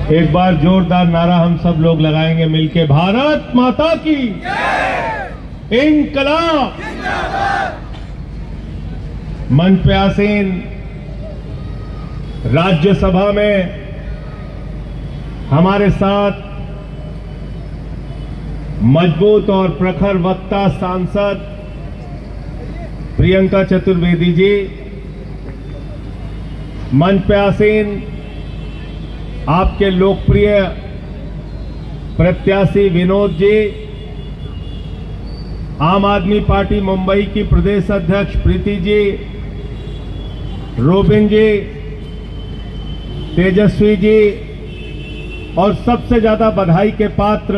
एक बार जोरदार नारा हम सब लोग लगाएंगे मिलके, भारत माता की इंकलाब। मंच पे आसीन राज्यसभा में हमारे साथ मजबूत और प्रखर वक्ता सांसद प्रियंका चतुर्वेदी जी, मंच पे आसीन आपके लोकप्रिय प्रत्याशी विनोद जी, आम आदमी पार्टी मुंबई की प्रदेश अध्यक्ष प्रीति जी, रोबिन जी, तेजस्वी जी, और सबसे ज्यादा बधाई के पात्र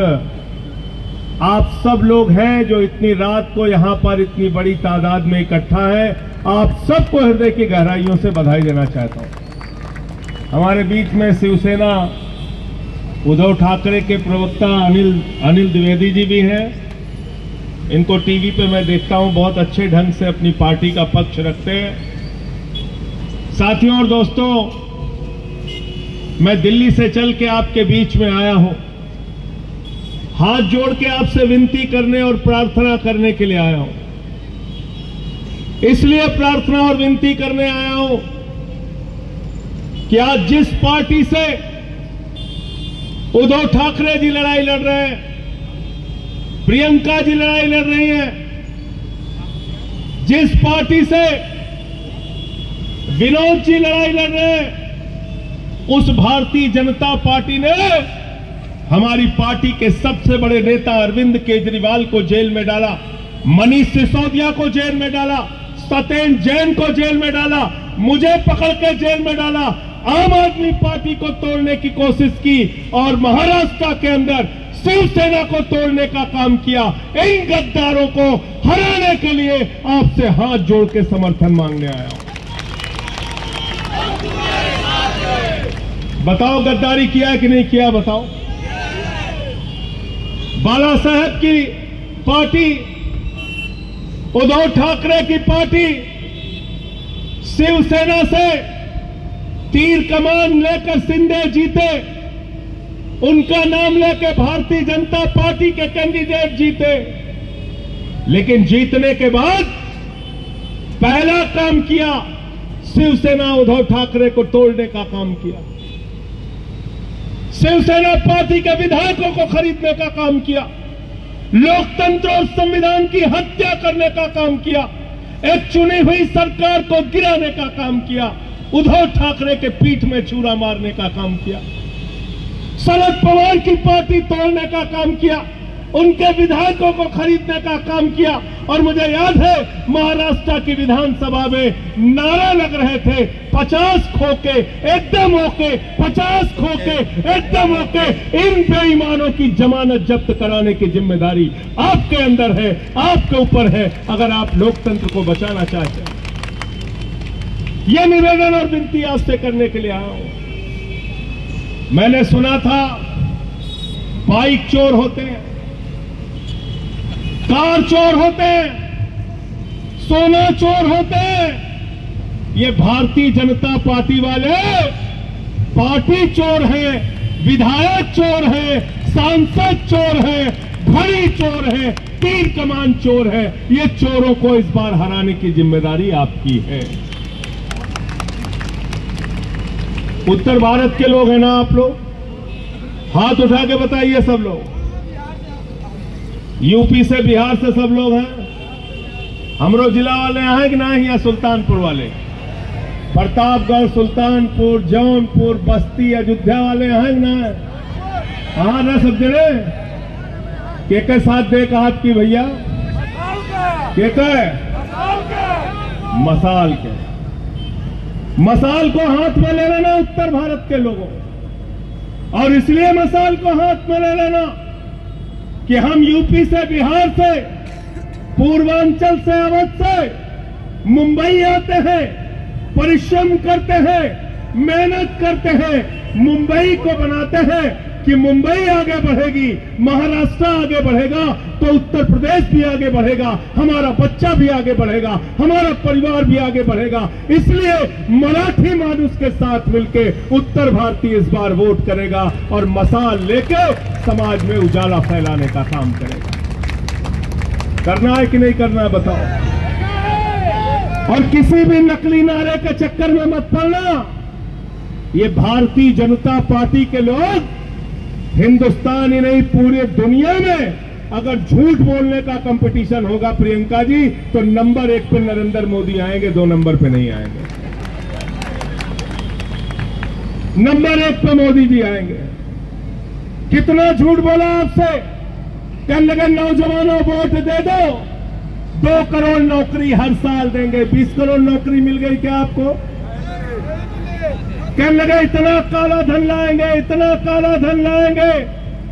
आप सब लोग हैं जो इतनी रात को यहां पर इतनी बड़ी तादाद में इकट्ठा है। आप सबको हृदय की गहराइयों से बधाई देना चाहता हूं। हमारे बीच में शिवसेना उद्धव ठाकरे के प्रवक्ता अनिल द्विवेदी जी भी हैं। इनको टीवी पे मैं देखता हूं, बहुत अच्छे ढंग से अपनी पार्टी का पक्ष रखते हैं। साथियों और दोस्तों, मैं दिल्ली से चल के आपके बीच में आया हूं, हाथ जोड़ के आपसे विनती करने और प्रार्थना करने के लिए आया हूं। इसलिए प्रार्थना और विनती करने आया हूं कि आज जिस पार्टी से उद्धव ठाकरे जी लड़ाई लड़ रहे हैं, प्रियंका जी लड़ाई लड़ रही हैं, जिस पार्टी से विनोद जी लड़ाई लड़ रहे हैं, उस भारतीय जनता पार्टी ने हमारी पार्टी के सबसे बड़े नेता अरविंद केजरीवाल को जेल में डाला, मनीष सिसोदिया को जेल में डाला, सत्येंद्र जैन को जेल में डाला, मुझे पकड़ के जेल में डाला, आम आदमी पार्टी को तोड़ने की कोशिश की और महाराष्ट्र के अंदर शिवसेना को तोड़ने का काम किया। इन गद्दारों को हराने के लिए आपसे हाथ जोड़ के समर्थन मांगने आया हूं। बताओ गद्दारी किया है कि नहीं किया, बताओ। बाला साहब की पार्टी, उद्धव ठाकरे की पार्टी शिवसेना से तीर कमान लेकर शिंदे जीते, उनका नाम लेकर भारतीय जनता पार्टी के कैंडिडेट जीते, लेकिन जीतने के बाद पहला काम किया शिवसेना उद्धव ठाकरे को तोड़ने का काम किया, शिवसेना पार्टी के विधायकों को खरीदने का काम किया, लोकतंत्र और संविधान की हत्या करने का काम किया, एक चुनी हुई सरकार को गिराने का काम किया, उद्धव ठाकरे के पीठ में छुरा मारने का काम किया, शरद पवार की पार्टी तोड़ने का काम किया, उनके विधायकों को खरीदने का काम किया। और मुझे याद है महाराष्ट्र की विधानसभा में नारा लग रहे थे, 50 खोके एकदम ओके, 50 खोके एकदम ओके। इन बेईमानों की जमानत जब्त कराने की जिम्मेदारी आपके अंदर है, आपके ऊपर है, अगर आप लोकतंत्र को बचाना चाहते हैं। यह निवेदन और विनती आपसे करने के लिए आया हूं। मैंने सुना था बाइक चोर होते हैं, कार चोर होते हैं, सोना चोर होते हैं। ये भारतीय जनता पार्टी वाले पार्टी चोर हैं, विधायक चोर हैं, सांसद चोर हैं, घड़ी चोर है, तीर कमान चोर है। ये चोरों को इस बार हराने की जिम्मेदारी आपकी है। उत्तर भारत के लोग हैं ना आप लोग, हाथ उठा के बताइए सब लोग। यूपी से बिहार से सब लोग हैं, हमरो जिला वाले हैं कि ना है, या सुल्तानपुर वाले, प्रतापगढ़, सुल्तानपुर, जौनपुर, बस्ती, अयोध्या वाले हैं कि ना है? हाँ ना सब जने के साथ देख हाथ की भैया के मसाल के मसाल को हाथ में ले लेना उत्तर भारत के लोगों, और इसलिए मसाल को हाथ में ले लेना कि हम यूपी से, बिहार से, पूर्वांचल से, अवध से मुंबई आते हैं, परिश्रम करते हैं, मेहनत करते हैं, मुंबई को बनाते हैं कि मुंबई आगे बढ़ेगी, महाराष्ट्र आगे बढ़ेगा तो उत्तर प्रदेश भी आगे बढ़ेगा, हमारा बच्चा भी आगे बढ़ेगा, हमारा परिवार भी आगे बढ़ेगा। इसलिए मराठी मानुष के साथ मिलकर उत्तर भारतीय इस बार वोट करेगा और मशाल लेके समाज में उजाला फैलाने का काम करेगा। करना है कि नहीं करना है बताओ। और किसी भी नकली नारे के चक्कर में मत पड़ना। ये भारतीय जनता पार्टी के लोग हिंदुस्तान ही नहीं पूरे दुनिया में अगर झूठ बोलने का कंपटीशन होगा प्रियंका जी, तो नंबर 1 पे नरेंद्र मोदी आएंगे, 2 नंबर पे नहीं आएंगे। नंबर 1 पे मोदी जी आएंगे। कितना झूठ बोला आपसे, कहने लगे नौजवानों वोट दे दो, 2 करोड़ नौकरी हर साल देंगे। 20 करोड़ नौकरी मिल गई क्या आपको? कहने लगे इतना काला धन लाएंगे, इतना काला धन लाएंगे,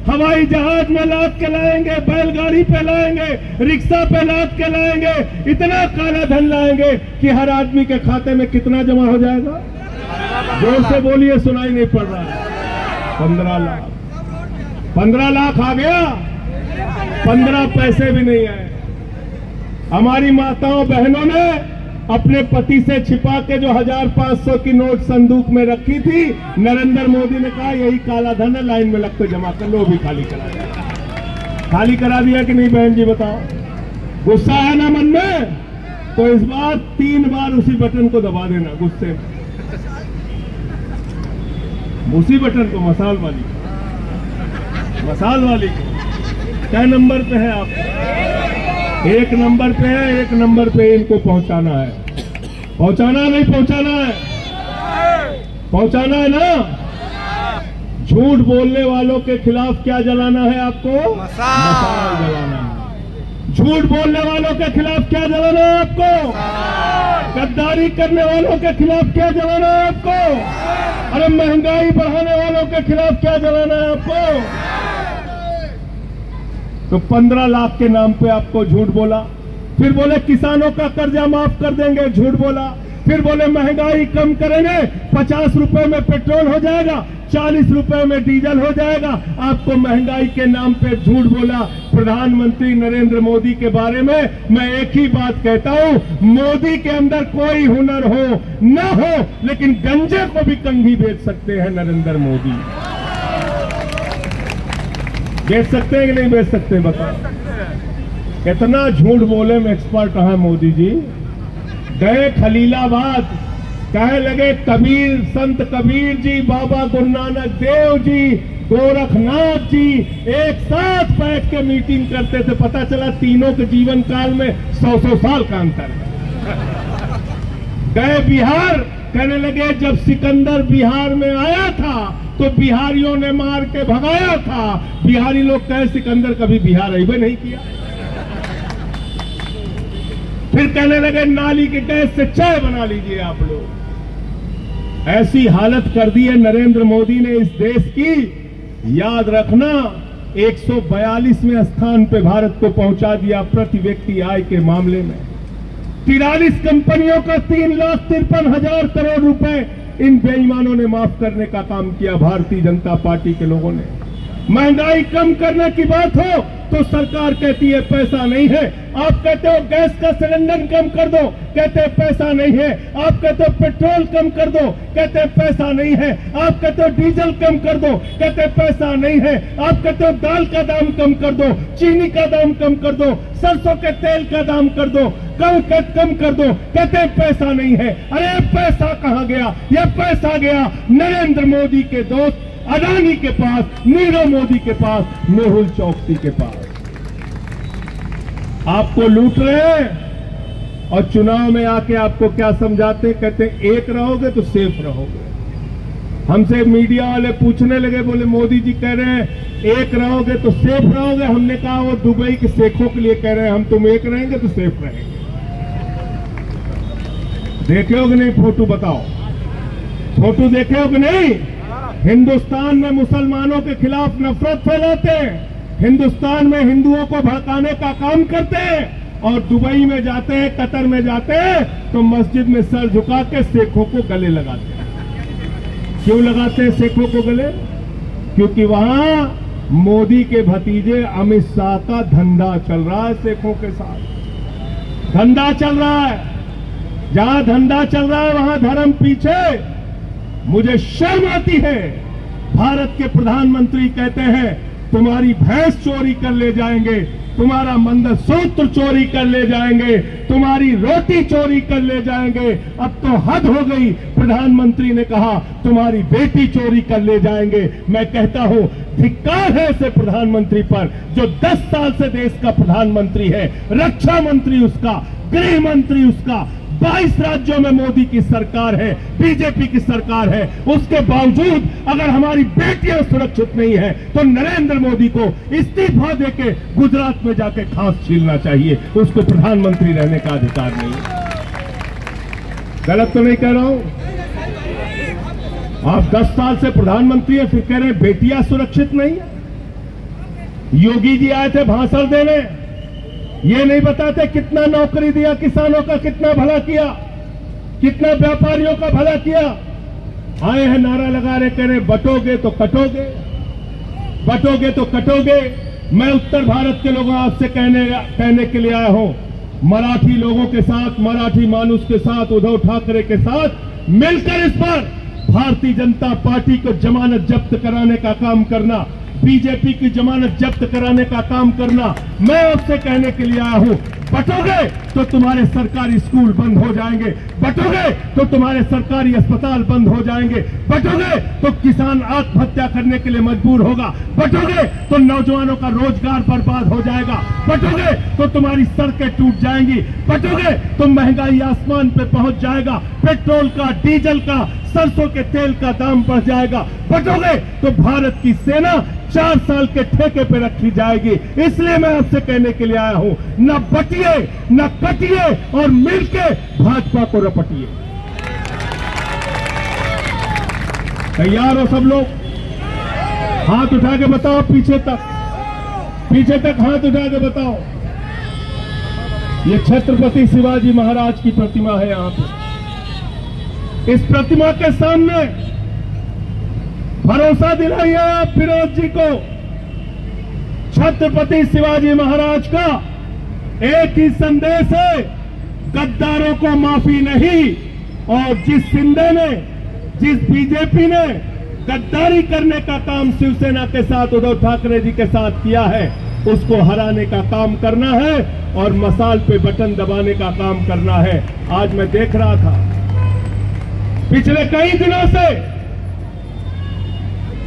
हवाई जहाज में लाद के लाएंगे, बैलगाड़ी पे लाएंगे, रिक्शा पे लाद के लाएंगे, इतना काला धन लाएंगे कि हर आदमी के खाते में कितना जमा हो जाएगा? जोर से बोलिए, सुनाई नहीं पड़ रहा। 15 लाख। 15 लाख आ गया, 15 पैसे भी नहीं आए। हमारी माताओं बहनों ने अपने पति से छिपा के जो 1500 की नोट संदूक में रखी थी, नरेंद्र मोदी ने कहा यही काला धन है, लाइन में लगते जमा कर लो, भी खाली करा दिया। खाली करा दिया कि नहीं बहन जी बताओ? गुस्सा है ना मन में? तो इस बार 3 बार उसी बटन को दबा देना गुस्से में, उसी बटन को, मसाल वाली, मसाल वाली। क्या नंबर पे है आप? 1 नंबर पे है, 1 नंबर पे इनको पहुंचाना है। पहुंचाना नहीं पहुंचाना है? पहुंचाना है ना? झूठ बोलने वालों के खिलाफ क्या जलाना है आपको? मसाल जलाना है। झूठ बोलने वालों के खिलाफ क्या जलाना है आपको? गद्दारी करने वालों के खिलाफ क्या जलाना है आपको? अरे महंगाई बढ़ाने वालों के खिलाफ क्या जलाना है आपको? तो 15 लाख के नाम पे आपको झूठ बोला, फिर बोले किसानों का कर्जा माफ कर देंगे, झूठ बोला, फिर बोले महंगाई कम करेंगे, 50 रुपए में पेट्रोल हो जाएगा, 40 रुपए में डीजल हो जाएगा। आपको महंगाई के नाम पे झूठ बोला। प्रधानमंत्री नरेंद्र मोदी के बारे में मैं एक ही बात कहता हूं, मोदी के अंदर कोई हुनर हो न हो, लेकिन गंजे को भी कंघी बेच सकते हैं नरेंद्र मोदी। बेच सकते हैं कि नहीं बेच सकते बताओ? कितना झूठ बोले में एक्सपर्ट है मोदी जी। गए खलीलाबाद, कहे लगे कबीर, संत कबीर जी, बाबा गुरु नानक देव जी, गोरखनाथ जी एक साथ बैठ के मीटिंग करते थे। पता चला तीनों के जीवन काल में 100-100 साल का अंतर है। गए बिहार, कहने लगे जब सिकंदर बिहार में आया था तो बिहारियों ने मार के भगाया था। बिहारी लोग कहे सिकंदर कभी बिहार अइबे नहीं किया। फिर कहने लगे नाली के गैस से चाय बना लीजिए आप लोग। ऐसी हालत कर दी है नरेंद्र मोदी ने इस देश की। याद रखना, 142वें स्थान पे भारत को पहुंचा दिया प्रति व्यक्ति आय के मामले में। 43 कंपनियों का 3,53,000 करोड़ रुपए इन बेईमानों ने माफ करने का काम किया भारतीय जनता पार्टी के लोगों ने। महंगाई कम करने की बात हो तो सरकार कहती है पैसा नहीं है। आप कहते हो गैस का सिलेंडर कम कर दो, कहते हैं पैसा नहीं है। आप कहते हो पेट्रोल कम कर दो, कहते हैं पैसा नहीं है। आप कहते हो डीजल कम कर दो, कहते हैं पैसा नहीं है। आप कहते हो दाल का दाम कम कर दो, चीनी का दाम कम कर दो, सरसों के तेल का दाम कर दो, कम कर दो, कहते हैं पैसा नहीं है। अरे पैसा कहां गया? यह पैसा गया नरेंद्र मोदी के दोस्त अडानी के पास, नीरव मोदी के पास, मेहुल चौकसी के पास। आपको लूट रहे हैं और चुनाव में आके आपको क्या समझाते? कहते हैं एक रहोगे तो सेफ रहोगे। हमसे मीडिया वाले पूछने लगे, बोले मोदी जी कह रहे हैं एक रहोगे तो सेफ रहोगे। हमने कहा वो दुबई के शेखों के लिए कह रहे हैं, हम तुम एक रहेंगे तो सेफ रहेंगे। देखे हो कि नहीं फोटो? बताओ, फोटो देखे हो कि नहीं? हिंदुस्तान में मुसलमानों के खिलाफ नफरत फैलाते हैं, हिंदुस्तान में हिंदुओं को भड़काने का काम करते हैं, और दुबई में जाते हैं, कतर में जाते हैं तो मस्जिद में सर झुका के शेखों को गले लगाते हैं। क्यों लगाते हैं शेखों को गले? क्योंकि वहां मोदी के भतीजे अमित शाह का धंधा चल रहा है, सिखों के साथ धंधा चल रहा है। जहां धंधा चल रहा है वहां धर्म पीछे। मुझे शर्म आती है, भारत के प्रधानमंत्री कहते हैं तुम्हारी भैंस चोरी कर ले जाएंगे, तुम्हारा मंगलसूत्र चोरी कर ले जाएंगे, तुम्हारी रोटी चोरी कर ले जाएंगे। अब तो हद हो गई। प्रधानमंत्री ने कहा तुम्हारी बेटी चोरी कर ले जाएंगे। मैं कहता हूं धिक्कार है ऐसे प्रधानमंत्री पर जो 10 साल से देश का प्रधानमंत्री है, रक्षा मंत्री उसका, गृह मंत्री उसका, 22 राज्यों में मोदी की सरकार है, बीजेपी की सरकार है। उसके बावजूद अगर हमारी बेटियां सुरक्षित नहीं है तो नरेंद्र मोदी को इस्तीफा देके गुजरात में जाके खांस छीलना चाहिए। उसको प्रधानमंत्री रहने का अधिकार नहीं है। गलत तो नहीं कह रहा हूं? आप 10 साल से प्रधानमंत्री है, फिर कह रहे हैं बेटियां सुरक्षित नहीं है। योगी जी आए थे भाषण देने, ये नहीं बताते कितना नौकरी दिया किसानों का, कितना भला किया, कितना व्यापारियों का भला किया। आए हैं नारा लगा रहे, कह रहे बटोगे तो कटोगे, बटोगे तो कटोगे। मैं उत्तर भारत के लोगों आपसे कहने के लिए आया हूं, मराठी लोगों के साथ, मराठी मानुष के साथ, उद्धव ठाकरे के साथ मिलकर इस बार भारतीय जनता पार्टी को जमानत जब्त कराने का काम करना, बीजेपी की जमानत जब्त कराने का काम करना। मैं आपसे कहने के लिए आया हूं, बटोगे तो तुम्हारे सरकारी स्कूल बंद हो जाएंगे, बटोगे तो तुम्हारे सरकारी अस्पताल बंद हो जाएंगे, बटोगे तो किसान आत्महत्या करने के लिए मजबूर होगा, बटोगे तो नौजवानों का रोजगार बर्बाद हो जाएगा, बटोगे तो तुम्हारी सड़कें टूट जाएंगी, बटोगे तो महंगाई आसमान पे पहुंच जाएगा, पेट्रोल का, डीजल का, सरसों के तेल का दाम बढ़ जाएगा, बटोगे तो भारत की सेना 4 साल के ठेके पे रखी जाएगी। इसलिए मैं आपसे कहने के लिए आया हूं, न बटिए न कटिए और मिलके भाजपा को रपटिए। तैयार हो सब लोग? हाथ उठा के बताओ, पीछे तक हाथ उठा के बताओ। ये छत्रपति शिवाजी महाराज की प्रतिमा है यहां पे। इस प्रतिमा के सामने भरोसा दिलाइए आप फिरोज जी को। छत्रपति शिवाजी महाराज का एक ही संदेश है, गद्दारों को माफी नहीं। और जिस शिंदे ने, जिस बीजेपी ने गद्दारी करने का काम शिवसेना के साथ, उद्धव ठाकरे जी के साथ किया है, उसको हराने का काम करना है और मसाल पे बटन दबाने का काम करना है। आज मैं देख रहा था पिछले कई दिनों से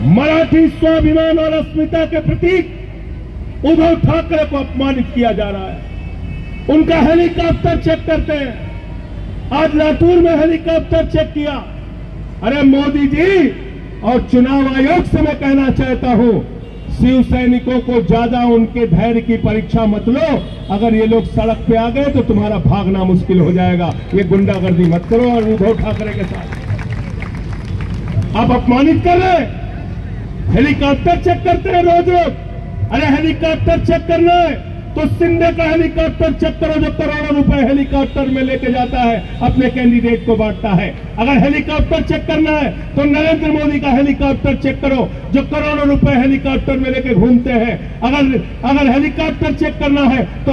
मराठी स्वाभिमान और अस्मिता के प्रतीक उद्धव ठाकरे को अपमानित किया जा रहा है। उनका हेलीकॉप्टर चेक करते हैं। आज लातूर में हेलीकॉप्टर चेक किया। अरे मोदी जी और चुनाव आयोग से मैं कहना चाहता हूं, शिव सैनिकों को ज्यादा उनके धैर्य की परीक्षा मत लो। अगर ये लोग सड़क पे आ गए तो तुम्हारा भागना मुश्किल हो जाएगा। ये गुंडागर्दी मत करो। और उद्धव ठाकरे के साथ आप अपमानित कर रहे हैं। हेलीकॉप्टर चेक करते हैं रोज रोज। अरे हेलीकॉप्टर चेक करना है तो शिंदे का हेलीकॉप्टर चेक करो, जो करोड़ों रुपए हेलीकॉप्टर में लेके जाता है, अपने कैंडिडेट को बांटता है। अगर हेलीकॉप्टर चेक करना है तो नरेंद्र मोदी का हेलीकॉप्टर चेक करो, जो करोड़ों रुपए हेलीकॉप्टर में लेके घूमते हैं। अगर हेलीकॉप्टर चेक करना है तो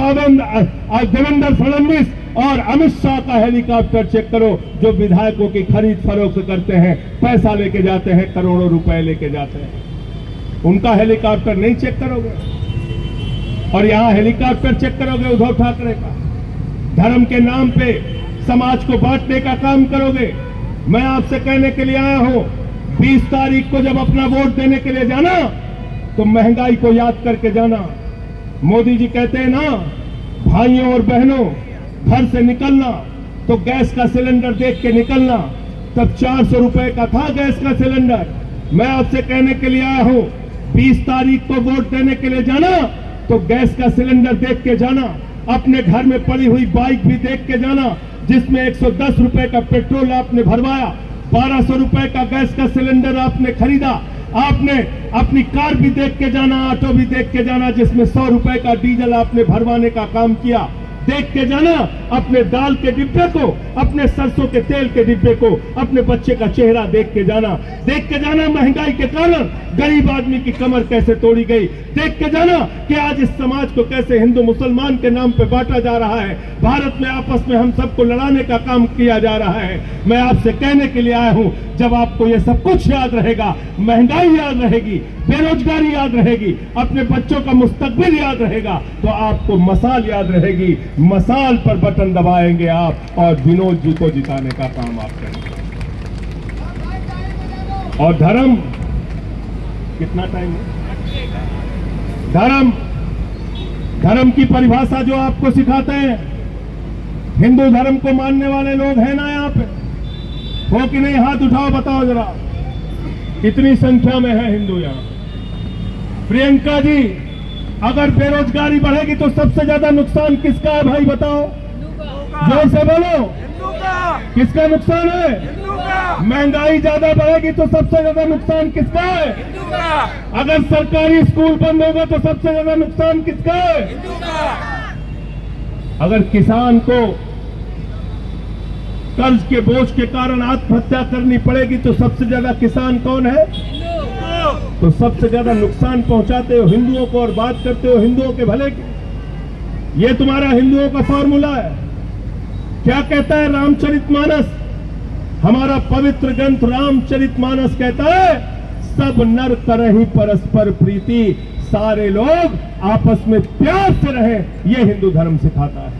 देवेंद्र फडणवीस और अमित शाह का हेलीकॉप्टर चेक करो, जो विधायकों की खरीद फरोख्त करते हैं, पैसा लेके जाते हैं, करोड़ों रुपए लेके जाते हैं। उनका हेलीकॉप्टर नहीं चेक करोगे और यहां हेलीकॉप्टर चेक करोगे उद्धव ठाकरे का। धर्म के नाम पे समाज को बांटने का काम करोगे। मैं आपसे कहने के लिए आया हूं, 20 तारीख को जब अपना वोट देने के लिए जाना तो महंगाई को याद करके जाना। मोदी जी कहते हैं ना, भाइयों और बहनों, घर से निकलना तो गैस का सिलेंडर देख के निकलना। तब 400 रुपए का था गैस का सिलेंडर। मैं आपसे कहने के लिए आया हूं, 20 तारीख को वोट देने के लिए जाना तो गैस का सिलेंडर देख के जाना। अपने घर में पड़ी हुई बाइक भी देख के जाना, जिसमें 110 रुपए का पेट्रोल आपने भरवाया, 1200 रुपए का गैस का सिलेंडर आपने खरीदा। आपने अपनी कार भी देख के जाना, ऑटो भी देख के जाना, जिसमें 100 रुपए का डीजल आपने भरवाने का काम किया। देख के जाना अपने दाल के डिब्बे को, अपने सरसों के तेल के डिब्बे को, अपने बच्चे का चेहरा देख के जाना महंगाई के कारण गरीब आदमी की कमर कैसे तोड़ी गई, देख के जाना कि आज इस समाज को कैसे हिंदू मुसलमान के नाम पे बांटा जा रहा है, भारत में आपस में हम सबको लड़ाने का काम किया जा रहा है। मैं आपसे कहने के लिए आया हूं, जब आपको ये सब कुछ याद रहेगा, महंगाई याद रहेगी, बेरोजगारी याद रहेगी, अपने बच्चों का मुस्तकबिल याद रहेगा, तो आपको मसाल याद रहेगी। मसाल पर बटन दबाएंगे आप और विनोद जी को जिताने का काम आप करेंगे। और धर्म, कितना टाइम है? धर्म की परिभाषा जो आपको सिखाते हैं, हिंदू धर्म को मानने वाले लोग हैं ना यहाँ पे? हो कि नहीं? हाथ उठाओ, बताओ जरा कितनी संख्या में है हिंदू यहाँ? प्रियंका जी, अगर बेरोजगारी बढ़ेगी तो सबसे ज्यादा नुकसान किसका है भाई बताओ? जोर से बोलो, किसका नुकसान है? महंगाई ज्यादा बढ़ेगी तो सबसे ज्यादा नुकसान किसका है? अगर सरकारी स्कूल बंद होगा तो सबसे ज्यादा नुकसान किसका है? अगर किसान को कर्ज के बोझ के कारण आत्महत्या करनी पड़ेगी तो सबसे ज्यादा किसान कौन है? तो सबसे ज्यादा नुकसान पहुंचाते हो हिंदुओं को और बात करते हो हिंदुओं के भले की। ये तुम्हारा हिंदुओं का फॉर्मूला है। क्या कहता है रामचरितमानस? हमारा पवित्र ग्रंथ रामचरितमानस कहता है, सब नर करहि परस्पर प्रीति, सारे लोग आपस में प्यार से रहें। यह हिंदू धर्म सिखाता है।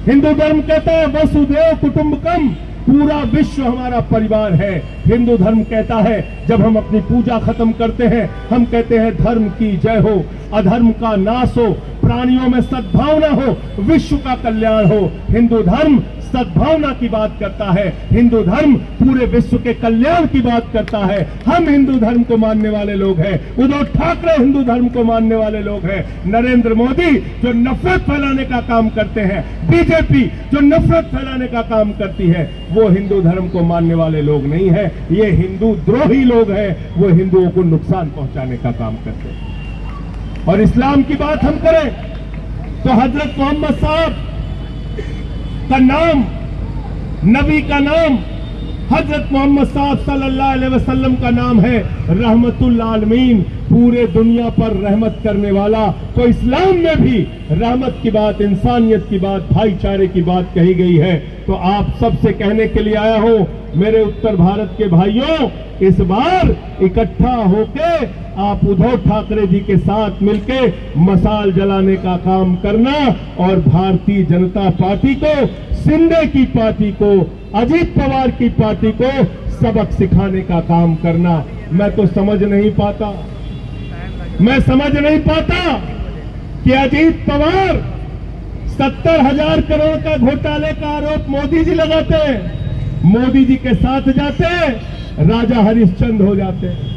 हिंदू धर्म कहता है वसुदेव कुटुंबकम, पूरा विश्व हमारा परिवार है। हिंदू धर्म कहता है जब हम अपनी पूजा खत्म करते हैं, हम कहते हैं धर्म की जय हो, अधर्म का नाश हो, प्राणियों में सद्भावना हो, विश्व का कल्याण हो। हिंदू धर्म सद्भावना की बात करता है, हिंदू धर्म पूरे विश्व के कल्याण की बात करता है। हम हिंदू धर्म को मानने वाले लोग हैं। उद्धव ठाकरे हिंदू धर्म को मानने वाले लोग हैं। नरेंद्र मोदी जो नफरत फैलाने का काम करते हैं, बीजेपी जो नफरत फैलाने का काम करती है, वो हिंदू धर्म को मानने वाले लोग नहीं है। ये हिंदू द्रोही लोग हैं, वो हिंदुओं को नुकसान पहुंचाने का काम करते हैं। और इस्लाम की बात हम करें तो हजरत मोहम्मद साहब का नाम, नबी का नाम हजरत मोहम्मद साहब सल्लल्लाहु अलैहि वसल्लम का नाम है रहमतुल आलमीन, पूरे दुनिया पर रहमत करने वाला। तो इस्लाम में भी रहमत की बात, इंसानियत की बात, भाईचारे की बात कही गई है। तो आप सबसे कहने के लिए आया हूं, मेरे उत्तर भारत के भाइयों, इस बार इकट्ठा होके आप उद्धव ठाकरे जी के साथ मिलके मशाल जलाने का काम करना और भारतीय जनता पार्टी को, शिंदे की पार्टी को, अजीत पवार की पार्टी को सबक सिखाने का काम करना। मैं तो समझ नहीं पाता कि अजीत पवार 70,000 करोड़ का घोटाले का आरोप मोदी जी लगाते हैं, मोदी जी के साथ जाते हैं, राजा हरिश्चंद्र हो जाते हैं।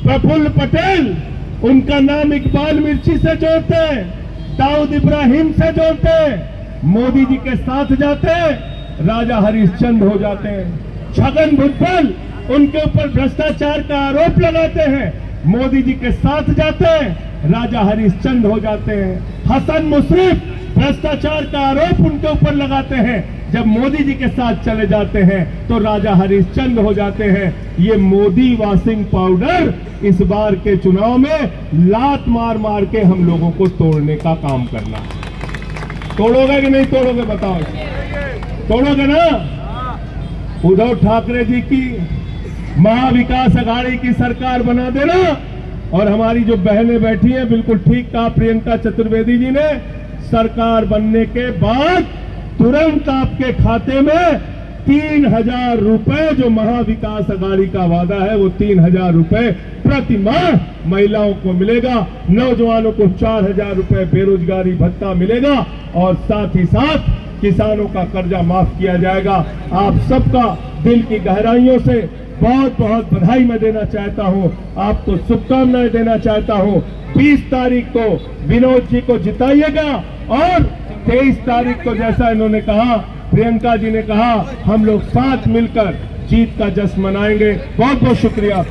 प्रफुल्ल पटेल उनका नाम इकबाल मिर्ची से जोड़ते हैं, दाऊद इब्राहिम से जोड़ते हैं, मोदी जी के साथ जाते हैं, राजा हरिश्चंद्र हो जाते हैं। छगन भुजबल उनके ऊपर भ्रष्टाचार का आरोप लगाते हैं, मोदी जी के साथ जाते हैं, राजा हरिश्चंद्र हो जाते हैं। हसन मुशर्रफ भ्रष्टाचार का आरोप उनके ऊपर लगाते हैं, जब मोदी जी के साथ चले जाते हैं तो राजा हरिश्चंद्र हो जाते हैं। ये मोदी वाशिंग पाउडर इस बार के चुनाव में लात मार मार के हम लोगों को तोड़ने का काम करना। तोड़ोगे कि नहीं तोड़ोगे बताओ? तोड़ोगे ना? उद्धव ठाकरे जी की महाविकास अघाड़ी की सरकार बना देना। और हमारी जो बहनें बैठी हैं, बिल्कुल ठीक कहा प्रियंका चतुर्वेदी जी ने, सरकार बनने के बाद तुरंत आपके खाते में 3,000 रुपए, जो महाविकास अघाड़ी का वादा है, वो 3,000 रुपए प्रति माह महिलाओं को मिलेगा। नौजवानों को 4,000 रुपए बेरोजगारी भत्ता मिलेगा और साथ ही साथ किसानों का कर्जा माफ किया जाएगा। आप सबका दिल की गहराइयों से बहुत बहुत बधाई मैं देना चाहता हूं, आपको शुभकामनाएं देना चाहता हूं। 20 तारीख को विनोद जी को जिताइएगा और 23 तारीख को, जैसा इन्होंने कहा, प्रियंका जी ने कहा, हम लोग साथ मिलकर जीत का जश्न मनाएंगे। बहुत बहुत शुक्रिया।